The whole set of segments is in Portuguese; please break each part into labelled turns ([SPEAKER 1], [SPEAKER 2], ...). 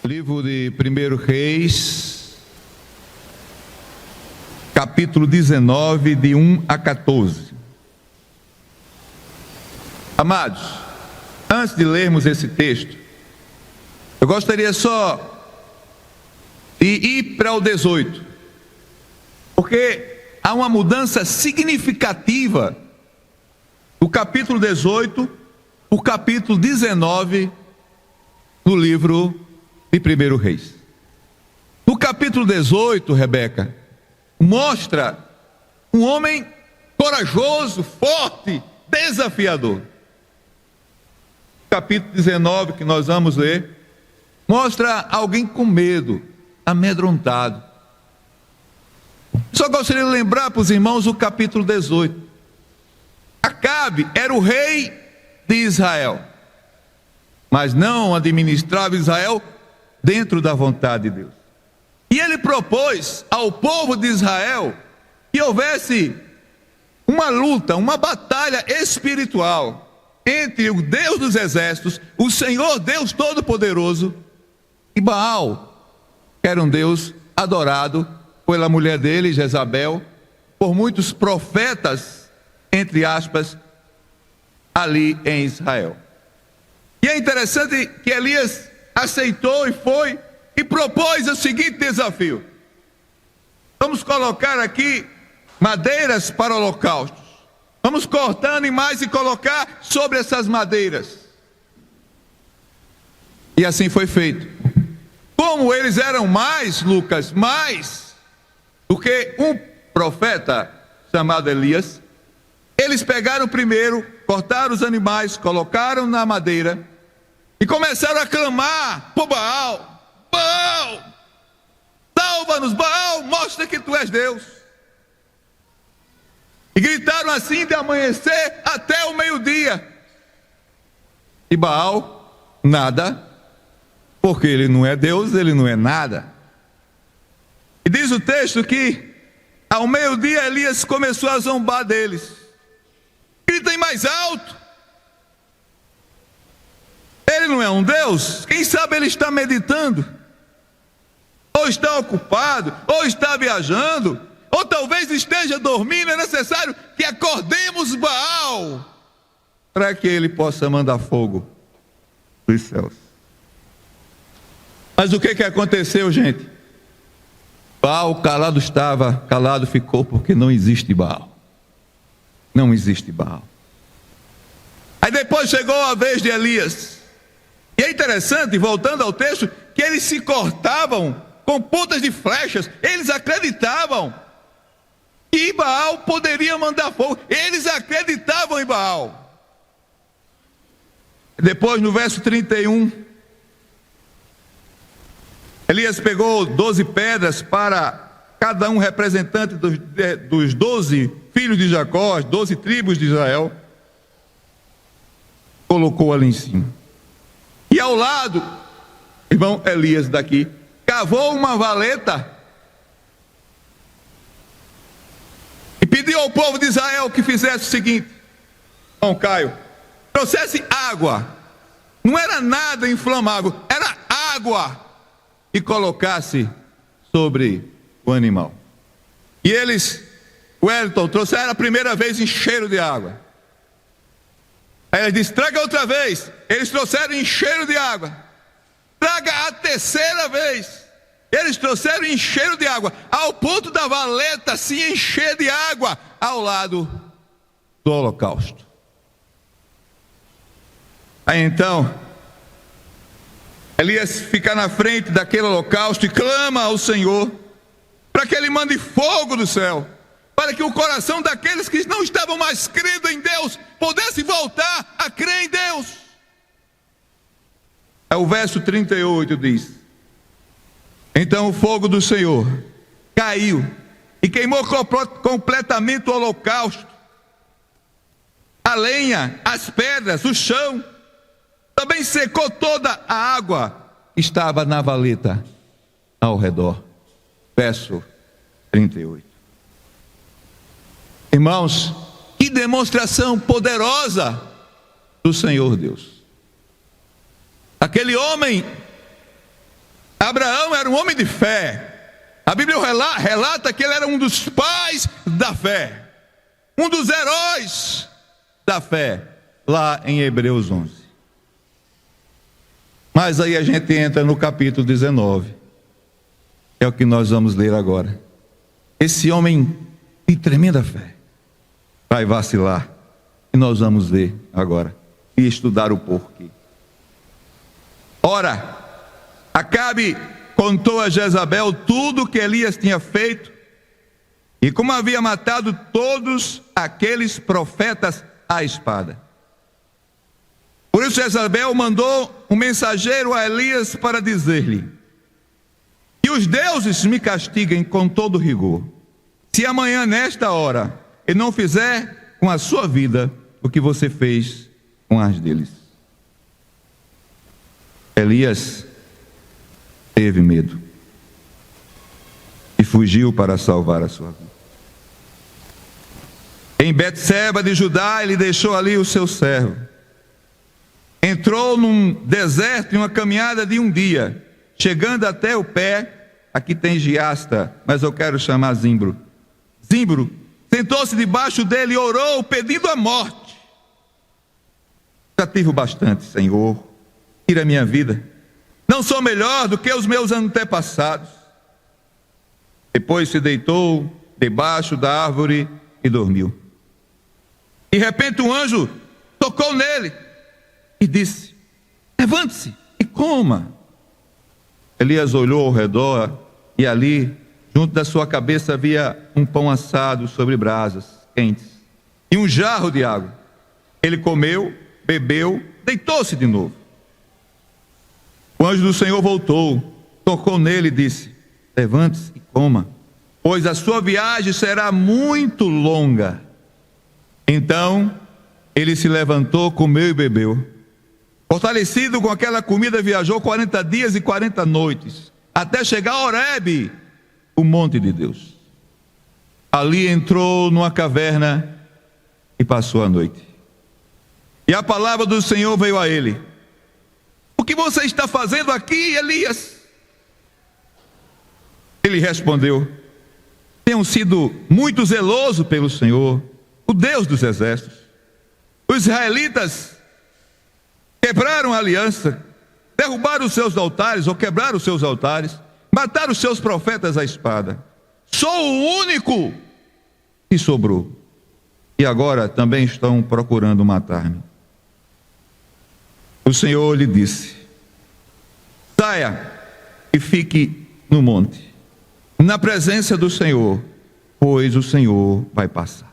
[SPEAKER 1] Livro de 1 Reis, capítulo 19, de 1 a 14. Amados, antes de lermos esse texto, eu gostaria só de ir para o 18, porque há uma mudança significativa do capítulo 18 para o capítulo 19 do livro de 1 Reis. No capítulo 18, Rebeca, mostra um homem corajoso, forte, desafiador. Capítulo 19, que nós vamos ler, mostra alguém com medo, amedrontado. Só gostaria de lembrar para os irmãos o capítulo 18. Acabe era o rei de Israel, mas não administrava Israel dentro da vontade de Deus. E ele propôs ao povo de Israel que houvesse uma luta, uma batalha espiritual entre o Deus dos exércitos, o Senhor Deus Todo-Poderoso, e Baal, que era um Deus adorado pela mulher dele, Jezabel, por muitos profetas, entre aspas, ali em Israel. E é interessante que Elias aceitou e foi e propôs o seguinte desafio: vamos colocar aqui madeiras para holocaustos, vamos cortar animais e colocar sobre essas madeiras. E assim foi feito. Como eles eram mais, Lucas, mais do que um profeta chamado Elias, eles pegaram primeiro, cortaram os animais, colocaram na madeira e começaram a clamar por Baal: Baal, salva-nos, Baal, mostra que tu és Deus. E gritaram assim de amanhecer até o meio-dia. E Baal, nada, porque ele não é Deus, ele não é nada. E diz o texto que ao meio-dia Elias começou a zombar deles: gritem mais alto. Ele não é um Deus? Quem sabe ele está meditando, ou está ocupado, ou está viajando, ou talvez esteja dormindo. É necessário que acordemos Baal para que ele possa mandar fogo dos céus. Mas o que aconteceu, gente? Baal calado estava, calado ficou, porque não existe Baal. Não existe Baal. Aí depois chegou a vez de Elias. E é interessante, voltando ao texto, que eles se cortavam com pontas de flechas. Eles acreditavam que Baal poderia mandar fogo. Eles acreditavam em Baal. Depois, no verso 31, Elias pegou 12 pedras para cada um representante dos 12 filhos de Jacó, as 12 tribos de Israel, colocou ali em cima. E ao lado, irmão Elias daqui, cavou uma valeta e pediu ao povo de Israel que fizesse o seguinte: irmão Caio, trouxesse água, não era nada inflamável, era água, e colocasse sobre o animal. E eles, Wellington, trouxeram a primeira vez em cheiro de água. Aí ele disse: traga outra vez. Eles trouxeram em cheiro de água. Traga a terceira vez. Eles trouxeram em cheiro de água, ao ponto da valeta se encher de água ao lado do holocausto. Aí então Elias fica na frente daquele holocausto e clama ao Senhor para que ele mande fogo do céu, para que o coração daqueles que não estavam mais crendo em Deus pudesse voltar a crer em Deus. O verso 38 diz: então o fogo do Senhor caiu e queimou completamente o holocausto, a lenha, as pedras, o chão. Também secou toda a água que estava na valeta ao redor. Verso 38. Irmãos, que demonstração poderosa do Senhor Deus. Aquele homem Abraão era um homem de fé. A Bíblia relata que ele era um dos pais da fé, um dos heróis da fé, lá em Hebreus 11. Mas aí a gente entra no capítulo 19, é o que nós vamos ler agora. Esse homem de tremenda fé vai vacilar, e nós vamos ver agora e estudar o porquê. Ora, Acabe contou a Jezabel tudo o que Elias tinha feito e como havia matado todos aqueles profetas à espada. Por isso Jezabel mandou um mensageiro a Elias para dizer-lhe: que os deuses me castiguem com todo rigor, se amanhã nesta hora ele não fizer com a sua vida o que você fez com as deles. Elias teve medo e fugiu para salvar a sua vida. Em Betseba de Judá, ele deixou ali o seu servo. Entrou num deserto em uma caminhada de um dia, chegando até o pé, aqui tem giasta, mas eu quero chamar Zimbro. Zimbro sentou-se debaixo dele e orou, pedindo a morte. Já tive o bastante, Senhor, tira a minha vida. Não sou melhor do que os meus antepassados. Depois se deitou debaixo da árvore e dormiu. De repente um anjo tocou nele e disse: levante-se e coma. Elias olhou ao redor e ali, junto da sua cabeça, havia um pão assado sobre brasas quentes e um jarro de água. Ele comeu, bebeu, deitou-se de novo. O anjo do Senhor voltou, tocou nele e disse: levante-se e coma, pois a sua viagem será muito longa. Então ele se levantou, comeu e bebeu. Fortalecido com aquela comida, viajou 40 dias e 40 noites, até chegar a Horebe, o monte de Deus. Ali entrou numa caverna e passou a noite. E a palavra do Senhor veio a ele: o que você está fazendo aqui, Elias? Ele respondeu: tenho sido muito zeloso pelo Senhor, o Deus dos exércitos. Os israelitas quebraram a aliança, derrubaram os seus altares, ou quebraram os seus altares, mataram os seus profetas à espada. Sou o único que sobrou, e agora também estão procurando matar-me. O Senhor lhe disse: saia e fique no monte, na presença do Senhor, pois o Senhor vai passar.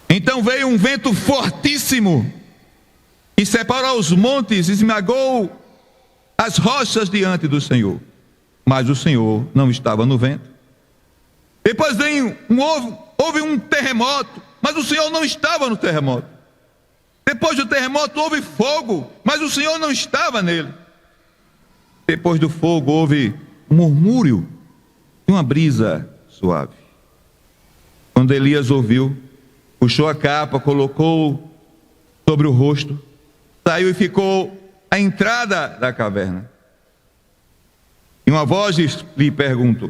[SPEAKER 1] Então veio um vento fortíssimo e separou os montes, esmagou as rochas diante do Senhor, mas o Senhor não estava no vento. Depois houve um terremoto, mas o Senhor não estava no terremoto. Depois do terremoto houve fogo, mas o Senhor não estava nele. Depois do fogo houve um murmúrio e uma brisa suave. Quando Elias ouviu, puxou a capa, colocou sobre o rosto, saiu e ficou à entrada da caverna. E uma voz lhe perguntou: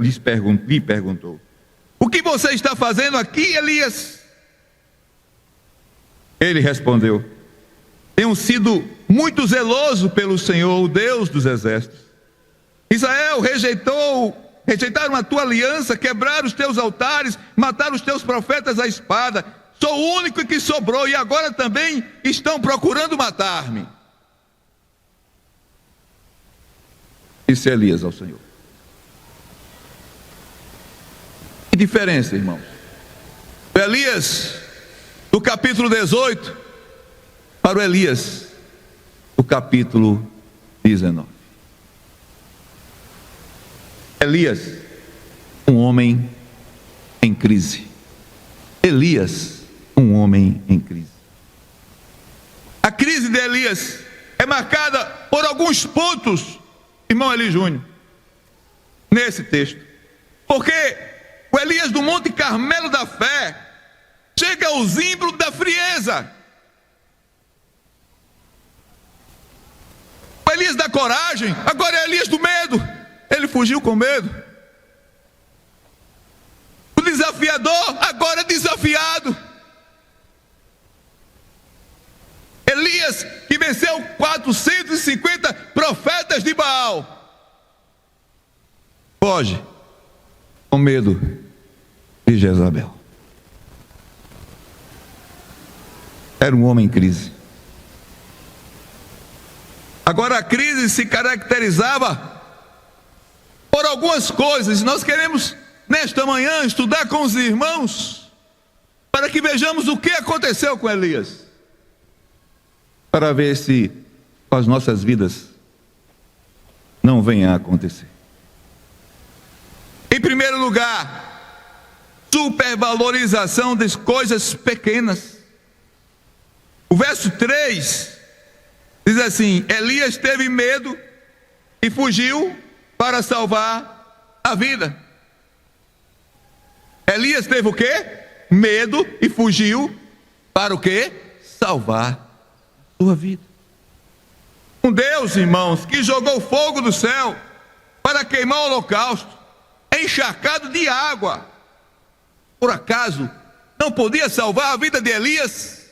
[SPEAKER 1] o que você está fazendo aqui, Elias? Ele respondeu: tenho sido muito zeloso pelo Senhor, o Deus dos exércitos. Israel rejeitaram a tua aliança, quebraram os teus altares, mataram os teus profetas à espada. Sou o único que sobrou e agora também estão procurando matar-me. Disse Elias ao Senhor. Que diferença, irmãos? O Elias do capítulo 18 para o Elias do capítulo 19. Elias, um homem em crise. Elias, um homem em crise. A crise de Elias é marcada por alguns pontos, irmão Eli Júnior, nesse texto. Porque o Elias do Monte Carmelo da fé chega ao zimbro da frieza. O Elias da coragem, agora é Elias do medo. Ele fugiu com medo. O desafiador agora é desafiado. Elias, que venceu 450 profetas de Baal, foge com medo de Jezabel. Era um homem em crise. Agora a crise se caracterizava por algumas coisas. Nós queremos nesta manhã estudar com os irmãos para que vejamos o que aconteceu com Elias, para ver se com as nossas vidas não venha a acontecer. Em primeiro lugar, supervalorização das coisas pequenas. O verso 3 diz assim: Elias teve medo e fugiu para salvar a vida. Elias teve o quê? Medo e fugiu para o quê? Salvar a sua vida. Um Deus, irmãos, que jogou fogo do céu para queimar o holocausto, encharcado de água, por acaso não podia salvar a vida de Elias?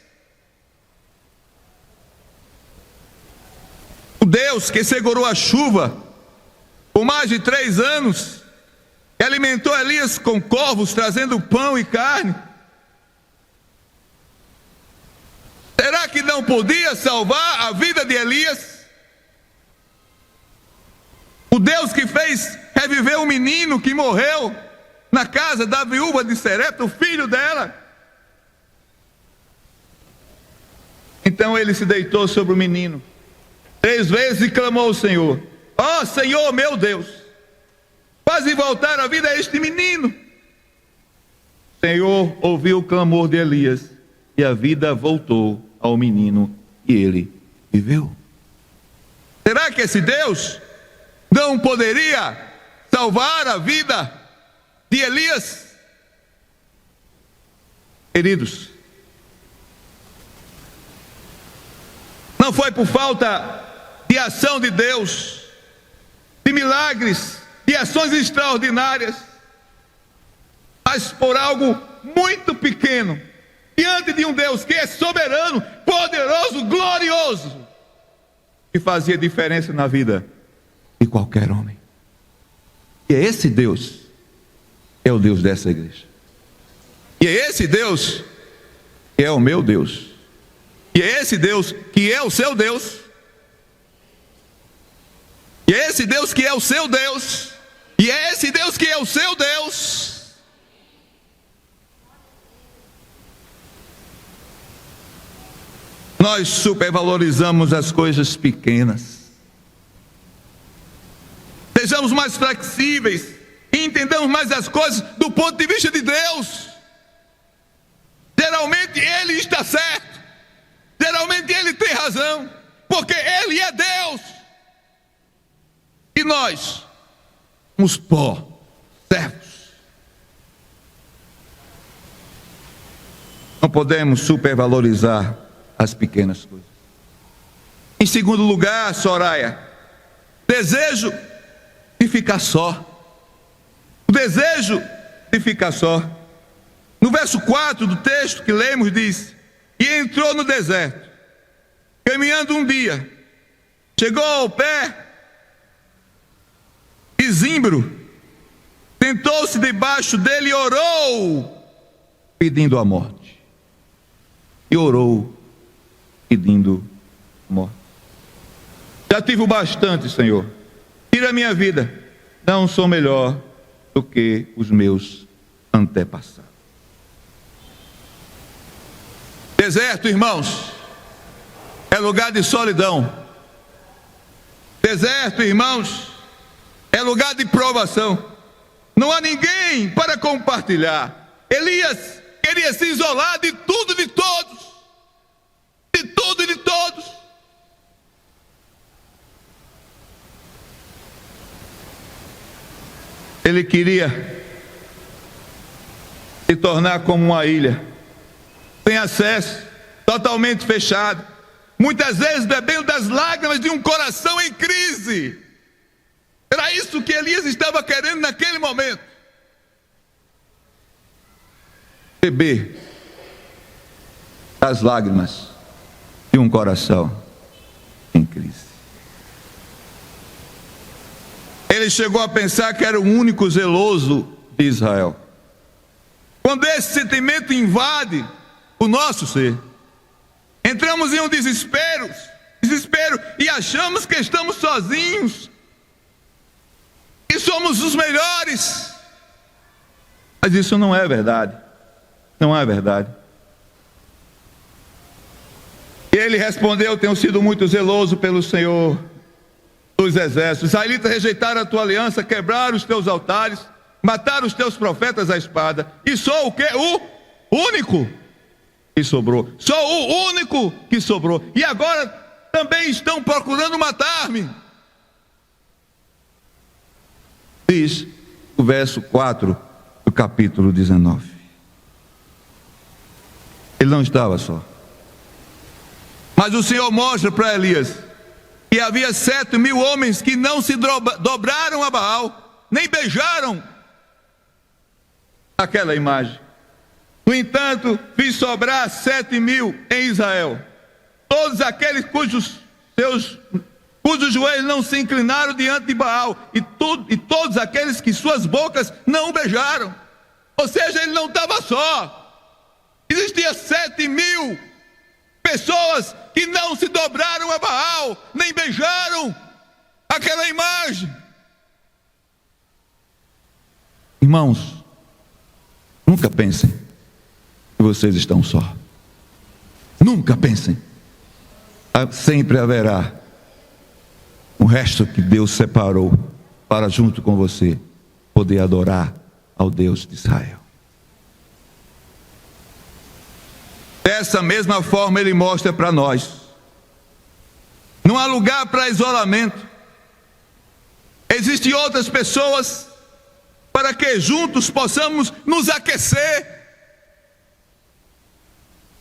[SPEAKER 1] O Deus que segurou a chuva por mais de 3 anos, que alimentou Elias com corvos, trazendo pão e carne, será que não podia salvar a vida de Elias? O Deus que fez reviver um menino que morreu na casa da viúva de Serepta, o filho dela. Então ele se deitou sobre o menino 3 vezes e clamou ao Senhor: ó Senhor meu Deus, faze voltar a vida a este menino. O Senhor ouviu o clamor de Elias e a vida voltou ao menino e ele viveu. Será que esse Deus não poderia salvar a vida de Elias? Queridos, não foi por falta de ação de Deus, de milagres, de ações extraordinárias, mas por algo muito pequeno, diante de um Deus que é soberano, poderoso, glorioso, que fazia diferença na vida de qualquer homem. E é esse Deus, é o Deus dessa igreja. E é esse Deus que é o meu Deus. E é esse Deus que é o seu Deus. E é esse Deus que é o seu Deus. E é esse Deus que é o seu Deus. Nós supervalorizamos as coisas pequenas. Sejamos mais flexíveis e entendamos mais as coisas do ponto de vista de Deus. Geralmente Ele está certo. Geralmente Ele tem razão, porque Ele é Deus. E nós somos pó, servos. Não podemos supervalorizar as pequenas coisas. Em segundo lugar, Soraya, desejo de ficar só. O desejo de ficar só. No verso 4 do texto que lemos diz: e entrou no deserto, caminhando um dia, chegou ao pé de Zimbro, sentou-se debaixo dele e orou, pedindo a morte. E orou, pedindo a morte. Já tive o bastante, Senhor. Tira a minha vida. Não sou melhor do que os meus antepassados. Deserto, irmãos, é lugar de solidão. Deserto, irmãos, é lugar de provação. Não há ninguém para compartilhar. Elias queria se isolar de tudo e de todos. De tudo e de todos. Ele queria se tornar como uma ilha, sem acesso, totalmente fechado. muitas vezes bebendo das lágrimas de um coração em crise. Era isso que Elias estava querendo naquele momento. Beber as lágrimas de um coração em crise. Ele chegou a pensar que era o único zeloso de Israel. Quando esse sentimento invade o nosso ser, entramos em um desespero, e achamos que estamos sozinhos, e somos os melhores. Mas isso não é verdade. Não é verdade. E ele respondeu: tenho sido muito zeloso pelo Senhor dos exércitos. Os israelitas rejeitaram a tua aliança, quebraram os teus altares, mataram os teus profetas à espada. E sou o quê? O único que sobrou. Sou o único que sobrou. E agora também estão procurando matar-me. Diz o verso 4 do capítulo 19. Ele não estava só. Mas o Senhor mostra para Elias que havia 7.000 homens que não se dobraram a Baal, nem beijaram aquela imagem. No entanto, fiz sobrar 7.000 em Israel, todos aqueles cujos joelhos não se inclinaram diante de Baal, e todos aqueles que suas bocas não o beijaram. Ou seja, ele não estava só. Existia 7.000 pessoas que não se dobraram a Baal, nem beijaram aquela imagem. Irmãos, nunca pensem que vocês estão só. Nunca pensem. Sempre haverá o resto que Deus separou para, junto com você, poder adorar ao Deus de Israel. Dessa mesma forma ele mostra para nós: não há lugar para isolamento. Existem outras pessoas para que juntos possamos nos aquecer.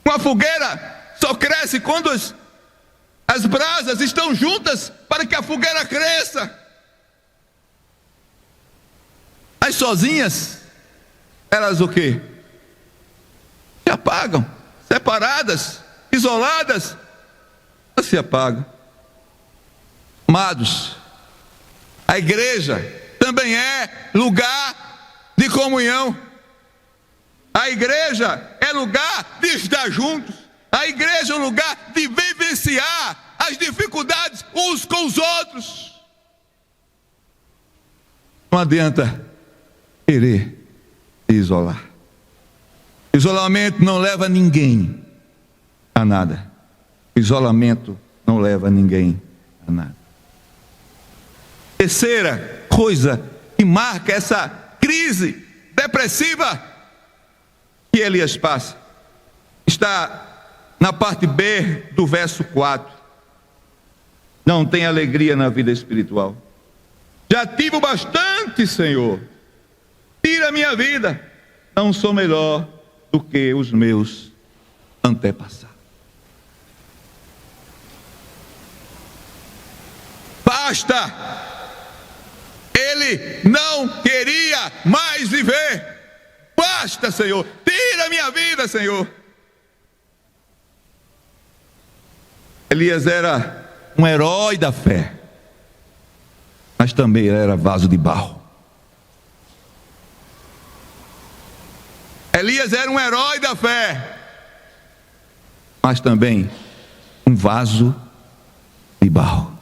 [SPEAKER 1] Uma fogueira só cresce quando as brasas estão juntas para que a fogueira cresça. As sozinhas, elas o quê? Se apagam. Separadas, isoladas, elas se apagam. Amados, a igreja também é lugar de comunhão. A igreja é lugar de estar juntos. A igreja é um lugar de vivenciar as dificuldades uns com os outros. Não adianta querer se isolar. Isolamento não leva ninguém a nada. Isolamento não leva ninguém a nada. Terceira coisa que marca essa crise depressiva que Elias passa está na parte B do verso 4. Não tem alegria na vida espiritual. Já tive bastante, Senhor. Tira a minha vida. Não sou melhor do que os meus antepassados. Basta. Ele não queria mais viver. Basta, Senhor. Tira a minha vida, Senhor. Elias era um herói da fé, mas também era vaso de barro. Elias era um herói da fé, mas também um vaso de barro.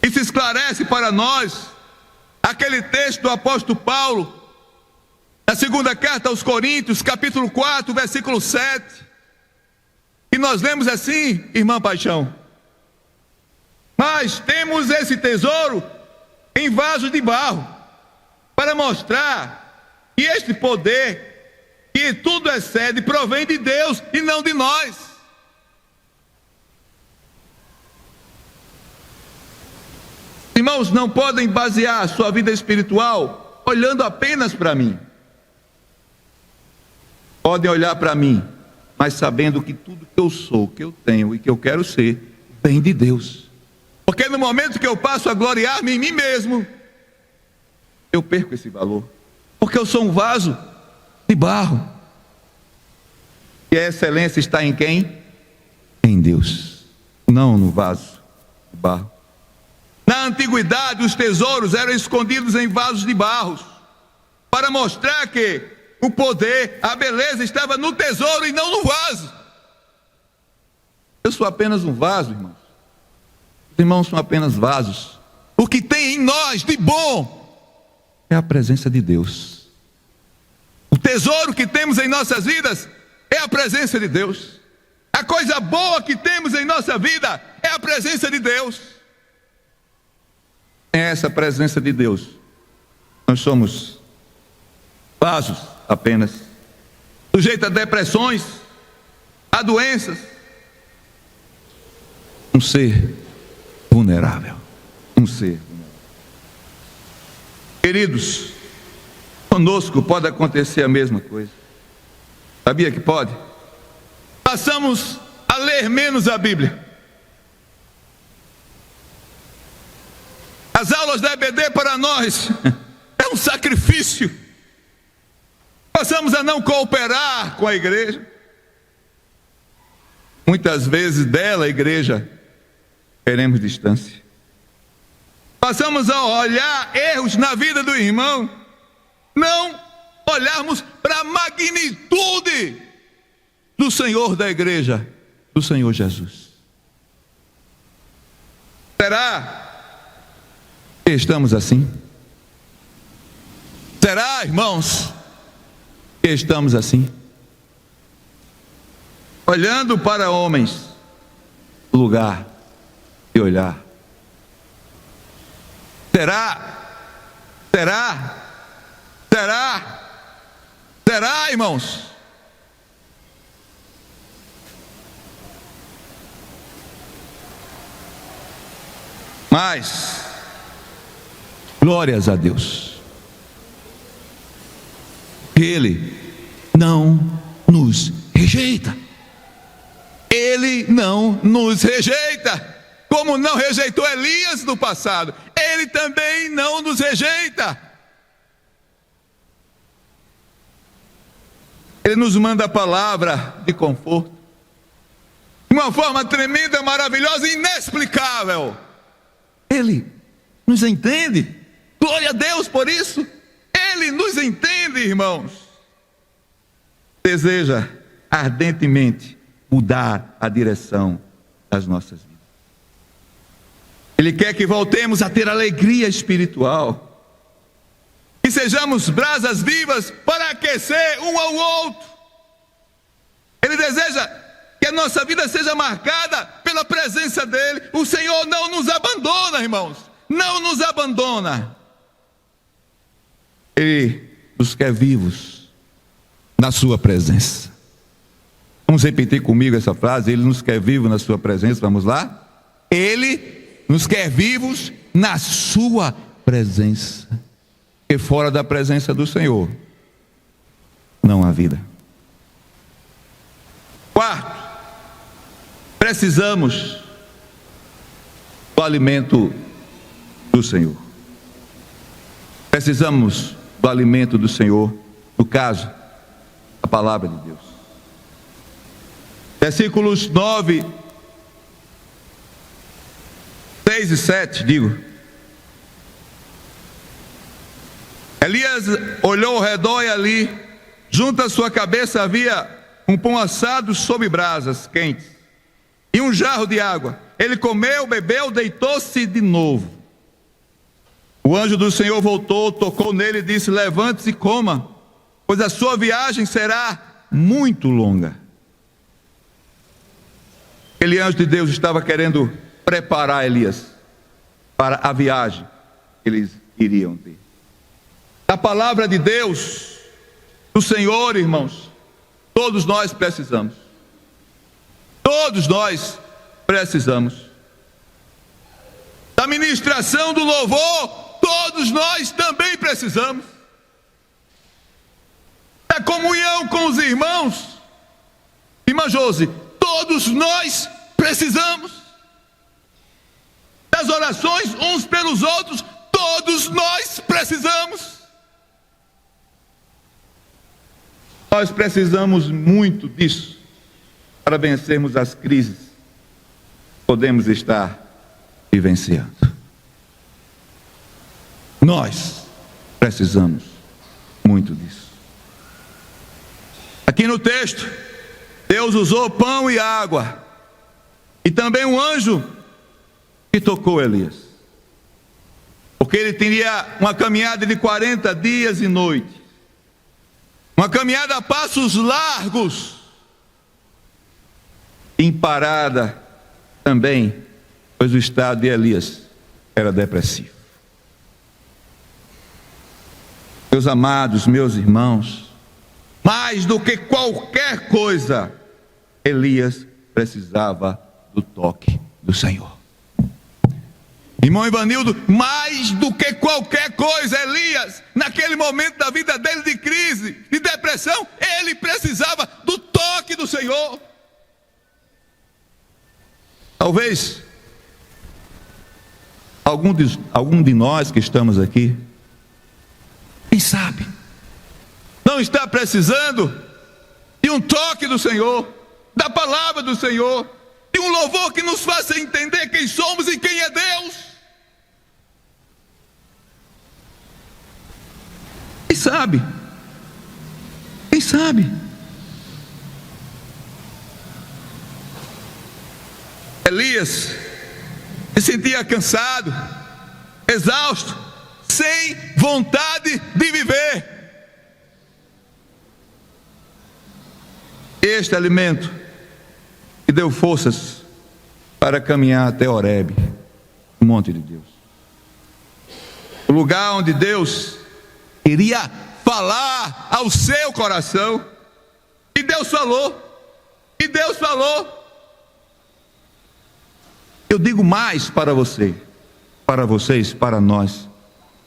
[SPEAKER 1] Isso esclarece para nós aquele texto do apóstolo Paulo, na segunda carta aos Coríntios, capítulo 4, versículo 7. E nós lemos assim, irmã Paixão: mas temos esse tesouro em vaso de barro, para mostrar que este poder, que tudo excede, provém de Deus e não de nós. Irmãos, não podem basear a sua vida espiritual olhando apenas para mim. Podem olhar para mim mas sabendo que tudo que eu sou, que eu tenho e que eu quero ser, vem de Deus. Porque no momento que eu passo a gloriar-me em mim mesmo, eu perco esse valor. Porque eu sou um vaso de barro. E a excelência está em quem? Em Deus, não no vaso de barro. Na antiguidade, os tesouros eram escondidos em vasos de barro, para mostrar que o poder, a beleza estava no tesouro e não no vaso. Eu sou apenas um vaso, irmãos. Os irmãos são apenas vasos. O que tem em nós de bom é a presença de Deus. O tesouro que temos em nossas vidas é a presença de Deus. A coisa boa que temos em nossa vida é a presença de Deus. É essa presença de Deus. Nós somos vasos apenas, sujeitos a depressões, a doenças. Um ser vulnerável. Um ser vulnerável. Queridos, conosco pode acontecer a mesma coisa. Sabia que pode? Passamos a ler menos a Bíblia. As aulas da EBD para nós é um sacrifício. Passamos a não cooperar com a igreja. Muitas vezes dela, a igreja, queremos distância. Passamos a olhar erros na vida do irmão, não olharmos para a magnitude do Senhor da igreja, do Senhor Jesus. Será que estamos assim? Será, irmãos, que estamos assim? Olhando para homens, lugar de olhar. Será, irmãos? Mas, glórias a Deus, Ele não nos rejeita. Ele não nos rejeita. Como não rejeitou Elias no passado, Ele também não nos rejeita. Ele nos manda a palavra de conforto, de uma forma tremenda, maravilhosa e inexplicável. Ele nos entende. Glória a Deus por isso. Ele nos entende, irmãos. Deseja ardentemente mudar a direção das nossas vidas. Ele quer que voltemos a ter alegria espiritual, que sejamos brasas vivas para aquecer um ao outro. Ele deseja que a nossa vida seja marcada pela presença dEle. O Senhor não nos abandona, irmãos, não nos abandona. Ele nos quer vivos na sua presença. Vamos repetir comigo essa frase? Ele nos quer vivos na sua presença. Vamos lá? Ele nos quer vivos na sua presença. Porque fora da presença do Senhor não há vida. Quarto, precisamos do alimento do Senhor. Precisamos do alimento do Senhor, no caso, a palavra de Deus. Versículos 9, 6 e 7, digo. Elias olhou ao redor e ali, junto à sua cabeça, havia um pão assado sobre brasas quentes e um jarro de água. Ele comeu, bebeu, deitou-se de novo. O anjo do Senhor voltou, tocou nele e disse: levante-se e coma, pois a sua viagem será muito longa. Aquele anjo de Deus estava querendo preparar Elias para a viagem que eles iriam ter. A palavra de Deus, do Senhor, irmãos, todos nós precisamos. Todos nós precisamos. Da ministração do louvor, todos nós também precisamos. Da comunhão com os irmãos, Irmã Josi, todos nós precisamos das orações uns pelos outros, todos nós precisamos. Nós precisamos muito disso para vencermos as crises que podemos estar vivenciando. Nós precisamos muito disso. Aqui no texto, Deus usou pão e água, e também um anjo que tocou Elias, porque ele teria uma caminhada de 40 dias e noites, uma caminhada a passos largos, imparada também, pois o estado de Elias era depressivo. Meus amados, meus irmãos, mais do que qualquer coisa, Elias precisava do toque do Senhor. Irmão Ivanildo, mais do que qualquer coisa, Elias, naquele momento da vida dele de crise, de depressão, ele precisava do toque do Senhor. Talvez algum de nós que estamos aqui, quem sabe, não está precisando de um toque do Senhor, da palavra do Senhor, de um louvor que nos faça entender quem somos e quem é Deus. Quem sabe? Quem sabe? Elias se sentia cansado, exausto, sem vontade de viver. Este alimento que deu forças para caminhar até Horebe, o monte de Deus, o lugar onde Deus queria falar ao seu coração. E Deus falou, e Deus falou. Eu digo mais para você, para vocês, para nós: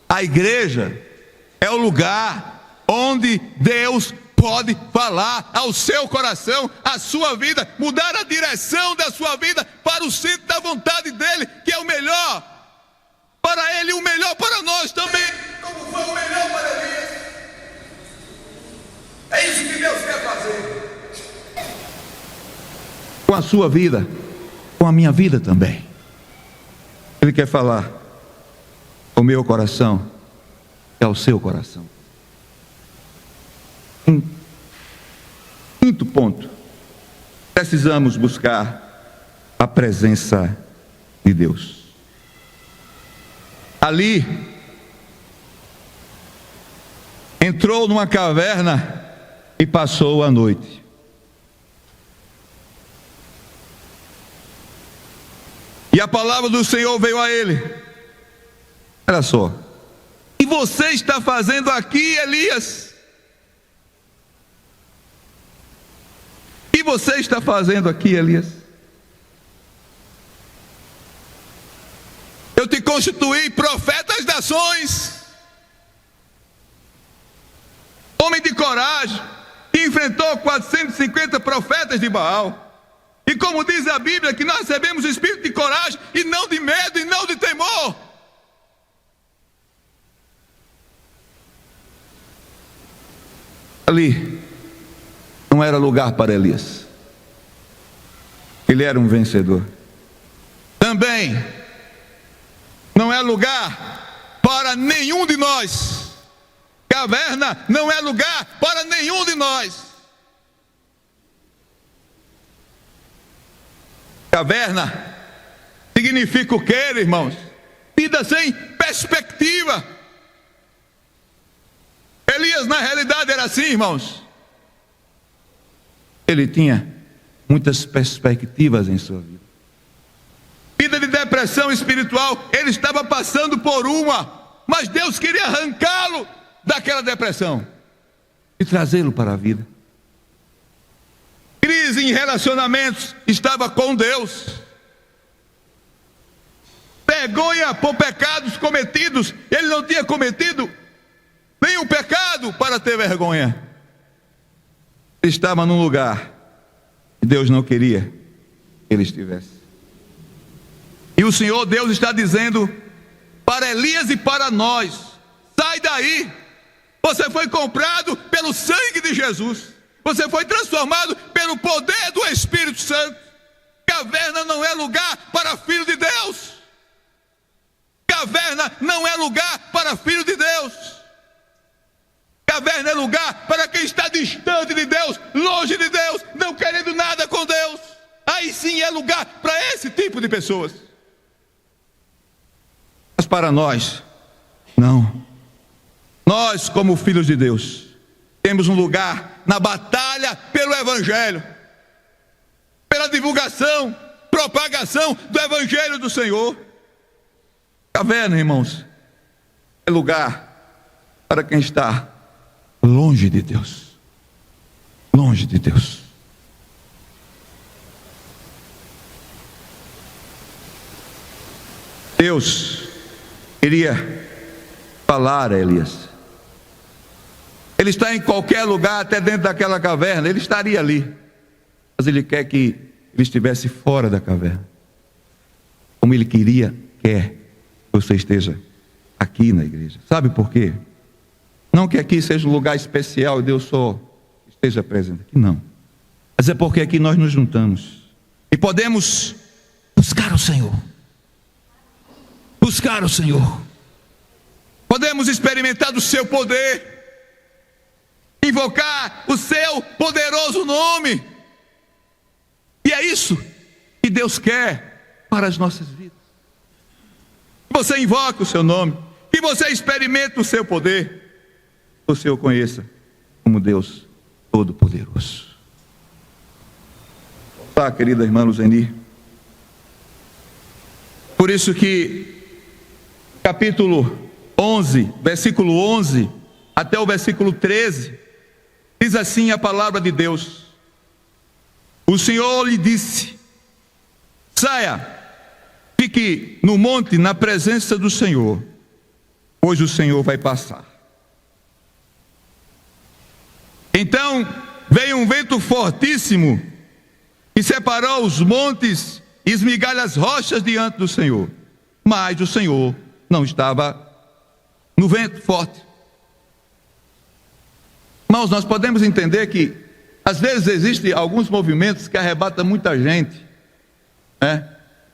[SPEAKER 1] a igreja é o lugar onde Deus pode falar ao seu coração, à sua vida, mudar a direção da sua vida para o centro da vontade dele, que é o melhor para ele, o melhor para nós também, como foi o melhor para Elias. É isso que Deus quer fazer com a sua vida, com a minha vida também. Ele quer falar ao meu coração e ao seu coração. Quinto ponto: precisamos buscar a presença de Deus. Ali, entrou numa caverna e passou a noite. E a palavra do Senhor veio a ele: olha só, o que você está fazendo aqui, Elias? O que você está fazendo aqui, Elias? Eu te constituí profeta das nações, homem de coragem, que enfrentou 450 profetas de Baal. E como diz a Bíblia, que nós recebemos o espírito de coragem e não de medo e não de temor. Ali não era lugar para Elias. Ele era um vencedor. Também não é lugar para nenhum de nós. Caverna não é lugar para nenhum de nós. Caverna significa o quê, irmãos? Vida sem perspectiva. Elias, na realidade, era assim, irmãos. Ele tinha muitas perspectivas em sua vida. Vida de depressão espiritual, ele estava passando por uma, mas Deus queria arrancá-lo daquela depressão e trazê-lo para a vida. Crise em relacionamentos, estava com Deus. Vergonha por pecados cometidos, ele não tinha cometido nenhum pecado para ter vergonha. Ele estava num lugar E Deus não queria que ele estivesse. E o Senhor Deus está dizendo para Elias e para nós: sai daí, você foi comprado pelo sangue de Jesus, você foi transformado pelo poder do Espírito Santo. Caverna não é lugar para filho de Deus. Caverna não é lugar para filho de Deus. Caverna é lugar para quem está distante de Deus, longe de Deus, não querendo nada com Deus. Aí sim é lugar para esse tipo de pessoas. Mas para nós, não. Nós, como filhos de Deus, temos um lugar na batalha pelo Evangelho, pela divulgação, propagação do Evangelho do Senhor. Caverna, irmãos, é lugar para quem está longe de Deus. Longe de Deus. Deus queria falar a Elias. Ele está em qualquer lugar, até dentro daquela caverna, ele estaria ali. Mas ele quer que ele estivesse fora da caverna. Como ele quer que você esteja aqui na igreja. Sabe por quê? Não que aqui seja um lugar especial e Deus só esteja presente aqui, não. Mas é porque aqui nós nos juntamos e podemos buscar o Senhor. Buscar o Senhor. Podemos experimentar do seu poder, invocar o seu poderoso nome. E é isso que Deus quer para as nossas vidas. Que você invoque o seu nome, que você experimente o seu poder, que você o conheça como Deus Todo-Poderoso. Tá, querida irmã Luzeni. Por isso que capítulo 11, versículo 11 até o versículo 13, diz assim a palavra de Deus: o Senhor lhe disse: saia, fique no monte na presença do Senhor, pois o Senhor vai passar. Então veio um vento fortíssimo que separou os montes e esmigalha as rochas diante do Senhor. Mas o Senhor não estava no vento forte. Irmãos, nós podemos entender que às vezes existem alguns movimentos que arrebatam muita gente, né?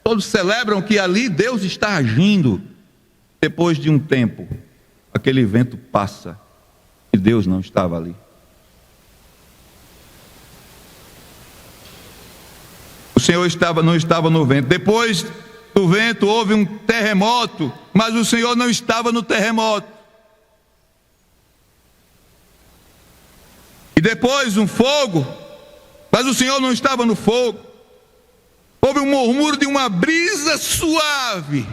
[SPEAKER 1] Todos celebram que ali Deus está agindo. Depois de um tempo, aquele vento passa e Deus não estava ali. O Senhor não estava no vento. Depois do vento houve um terremoto, mas o Senhor não estava no terremoto. E depois um fogo, mas o Senhor não estava no fogo. Houve um murmúrio de uma brisa suave.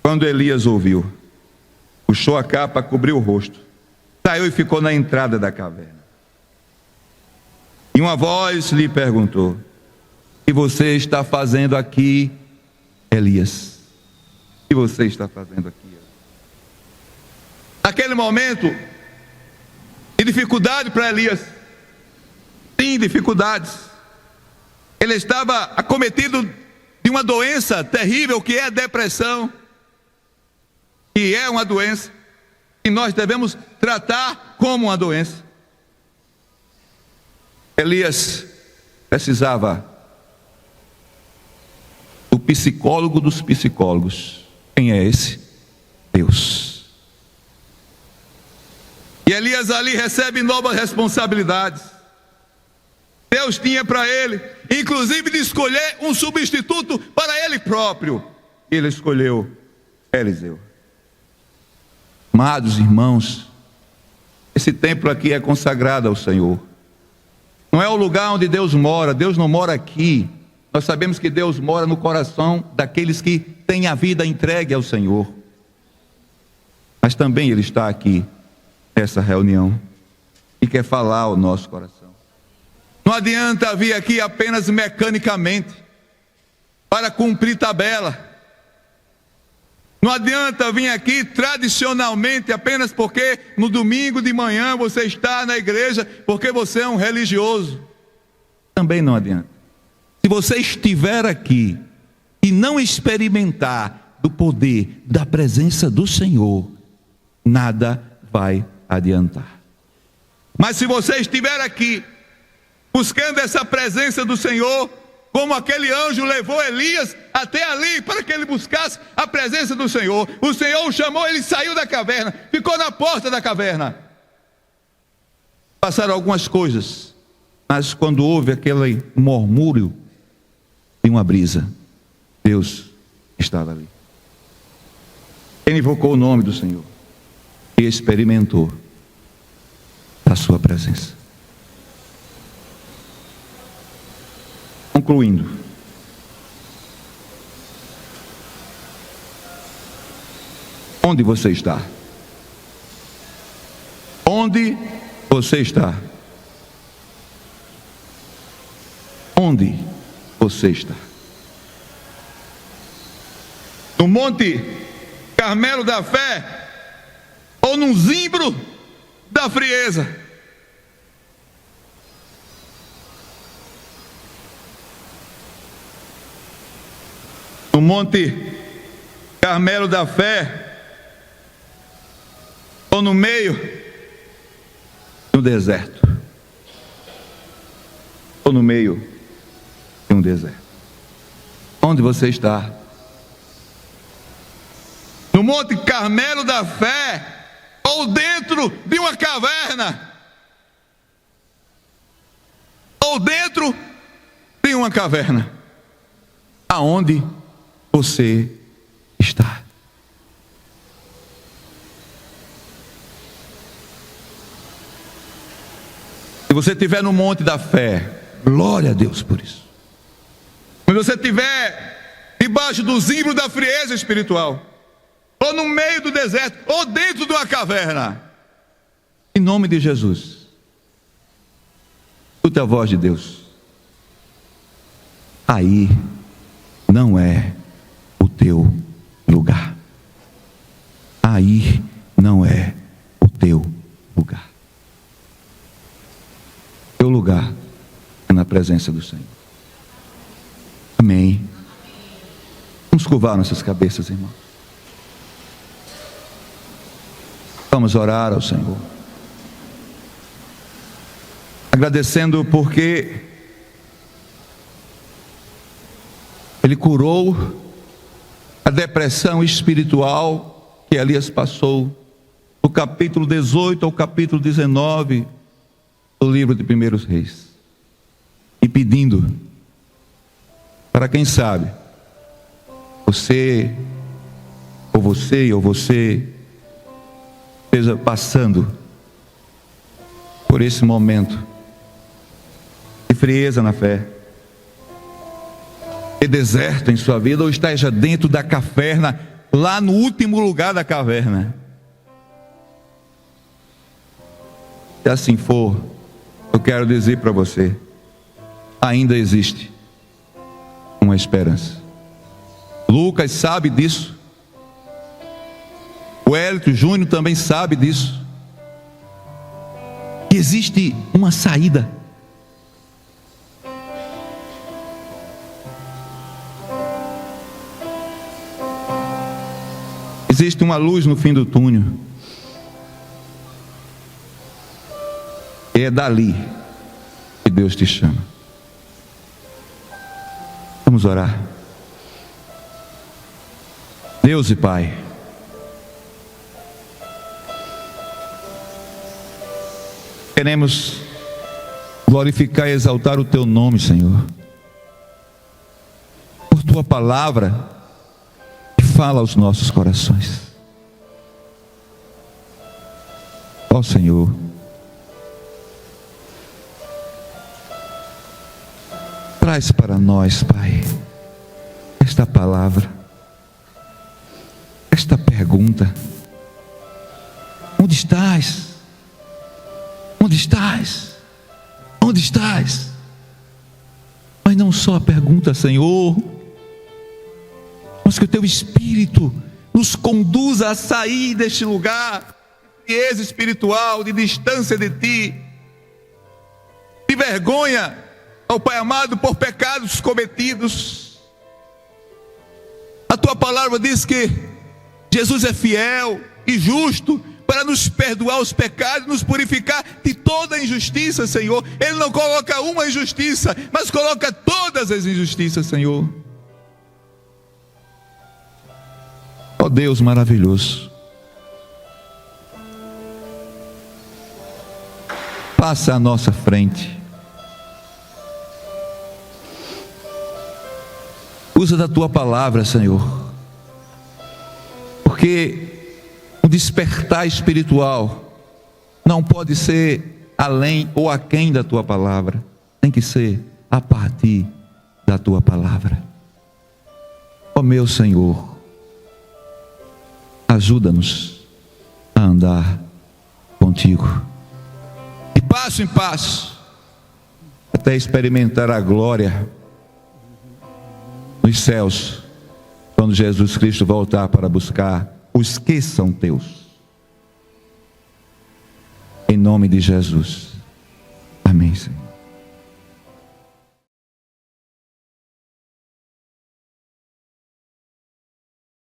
[SPEAKER 1] Quando Elias ouviu, puxou a capa, cobriu o rosto, saiu e ficou na entrada da caverna. E uma voz lhe perguntou: o que você está fazendo aqui, Elias? O que você está fazendo aqui? Naquele momento de dificuldade para Elias, sim, dificuldades. Ele estava acometido de uma doença terrível que é a depressão, que é uma doença que nós devemos tratar como uma doença. Elias precisava do psicólogo dos psicólogos. Quem é esse? Deus. E Elias ali recebe novas responsabilidades. Deus tinha para ele, inclusive, de escolher um substituto para ele próprio. Ele escolheu Eliseu. Amados irmãos, esse templo aqui é consagrado ao Senhor. Não é o lugar onde Deus mora. Deus não mora aqui. Nós sabemos que Deus mora no coração daqueles que têm a vida entregue ao Senhor. Mas também Ele está aqui nessa reunião e quer falar ao nosso coração. Não adianta vir aqui apenas mecanicamente para cumprir tabela. Não adianta vir aqui tradicionalmente apenas porque no domingo de manhã você está na igreja, porque você é um religioso. Também não adianta. Se você estiver aqui e não experimentar do poder, da presença do Senhor, nada vai adiantar. Mas se você estiver aqui buscando essa presença do Senhor, como aquele anjo levou Elias até ali para que ele buscasse a presença do Senhor. O Senhor o chamou, ele saiu da caverna, ficou na porta da caverna. Passaram algumas coisas, mas quando houve aquele murmúrio de uma brisa, Deus estava ali. Ele invocou o nome do Senhor e experimentou a sua presença. Concluindo, onde você está? Onde você está? Onde você está? No Monte Carmelo da Fé ou num zimbro da frieza? No Monte Carmelo da Fé ou no meio do deserto? Ou no meio de um deserto? Onde você está? No Monte Carmelo da Fé ou dentro de uma caverna? Ou dentro de uma caverna? Aonde você está? Se você estiver no monte da fé, glória a Deus por isso. Se você estiver debaixo do zimbro da frieza espiritual, ou no meio do deserto, ou dentro de uma caverna, em nome de Jesus, escute a voz de Deus. Aí não é o teu lugar. Aí não é o teu lugar. Teu lugar é na presença do Senhor. Amém. Vamos curvar nossas cabeças, irmão. Vamos orar ao Senhor, agradecendo porque Ele curou a depressão espiritual que Elias passou, do capítulo 18 ao capítulo 19 do livro de 1 Reis, e pedindo para quem sabe, você esteja passando por esse momento de frieza na fé, de deserto em sua vida, ou esteja dentro da caverna, lá no último lugar da caverna. Se assim for, eu quero dizer para você, ainda existe uma esperança. Lucas sabe disso, o Hélito Júnior também sabe disso, que existe uma saída. Existe uma luz no fim do túnel, e é dali que Deus te chama. Vamos orar. Deus e Pai, queremos glorificar e exaltar o Teu nome, Senhor, por Tua palavra que fala aos nossos corações. Ó Senhor, traz para nós, Pai, esta palavra, esta pergunta: onde estás? Onde estás? Onde estás? Mas não só a pergunta, Senhor, mas que o Teu Espírito nos conduza a sair deste lugar de frieza espiritual, de distância de Ti, de vergonha, ó Pai amado, por pecados cometidos. A Tua palavra diz que Jesus é fiel e justo para nos perdoar os pecados, nos purificar de toda injustiça, Senhor. Ele não coloca uma injustiça, mas coloca todas as injustiças, Senhor. Ó Deus maravilhoso, passa à nossa frente. Usa da Tua palavra, Senhor, porque o despertar espiritual não pode ser além ou aquém da Tua palavra, tem que ser a partir da Tua palavra. Ó meu Senhor, ajuda-nos a andar contigo, de passo em passo, até experimentar a glória nos céus, quando Jesus Cristo voltar para buscar os que são teus. Em nome de Jesus. Amém, Senhor.